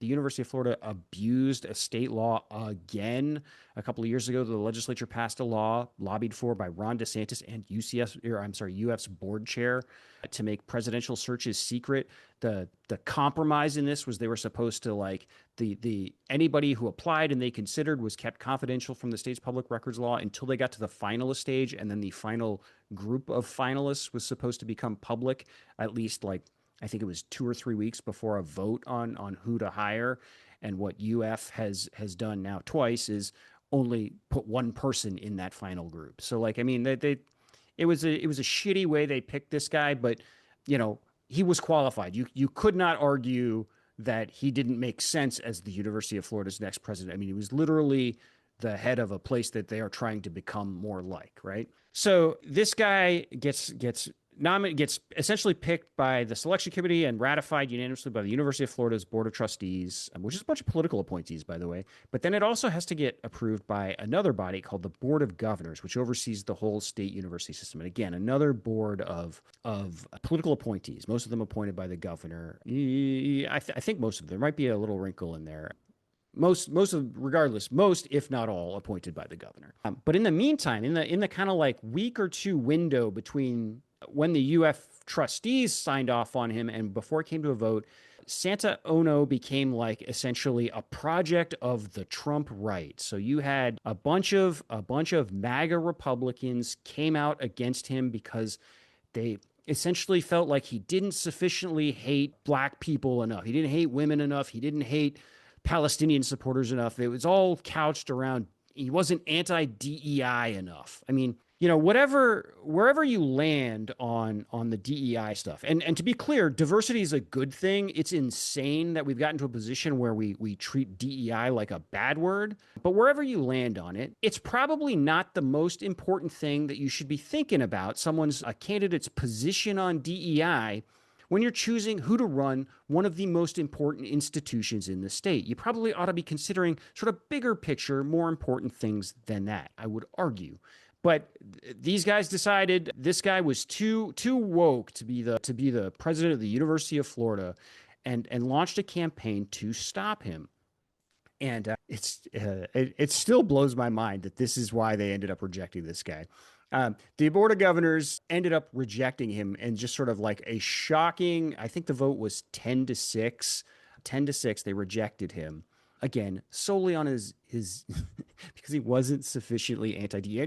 the University of Florida abused a state law again. A couple of years ago, the legislature passed a law lobbied for by Ron DeSantis and UF's board chair to make presidential searches secret. The compromise in this was they were supposed to like the anybody who applied and they considered was kept confidential from the state's public records law until they got to the finalist stage, and then the final group of finalists was supposed to become public at least like I think it was 2 or 3 weeks before a vote on who to hire. And what UF has done now twice is only put one person in that final group. So like I mean it was a shitty way they picked this guy, but you know he was qualified. You could not argue that he didn't make sense as the University of Florida's next president. I mean, he was literally the head of a place that they are trying to become more like, right? So this guy gets essentially picked by the selection committee and ratified unanimously by the University of Florida's Board of Trustees, which is a bunch of political appointees, by the way. But then it also has to get approved by another body called the Board of Governors, which oversees the whole state university system. And again, another board of political appointees, most of them appointed by the governor. I think most of them. There might be a little wrinkle in there. Most if not all appointed by the governor. But in the meantime, in the kind of like week or two window between when the UF trustees signed off on him and before it came to a vote, Santa Ono became like essentially a project of the Trump right. So you had a bunch of MAGA Republicans came out against him because they essentially felt like he didn't sufficiently hate black people enough. He didn't hate women enough. He didn't hate Palestinian supporters enough. It was all couched around he wasn't anti-DEI enough. I mean, wherever you land on the DEI stuff, and to be clear, diversity is a good thing. It's insane that we've gotten to a position where we treat DEI like a bad word. But wherever you land on it, it's probably not the most important thing that you should be thinking about a candidate's position on DEI when you're choosing who to run one of the most important institutions in the state. You probably ought to be considering sort of bigger picture, more important things than that, I would argue. But these guys decided this guy was too woke to be the president of the University of Florida, and launched a campaign to stop him. And it still blows my mind that this is why they ended up rejecting this guy. The Board of Governors ended up rejecting him, and just sort of like a shocking, I think the vote was 10-6. 10-6, they rejected him. Again, solely on his because he wasn't sufficiently anti-DEI.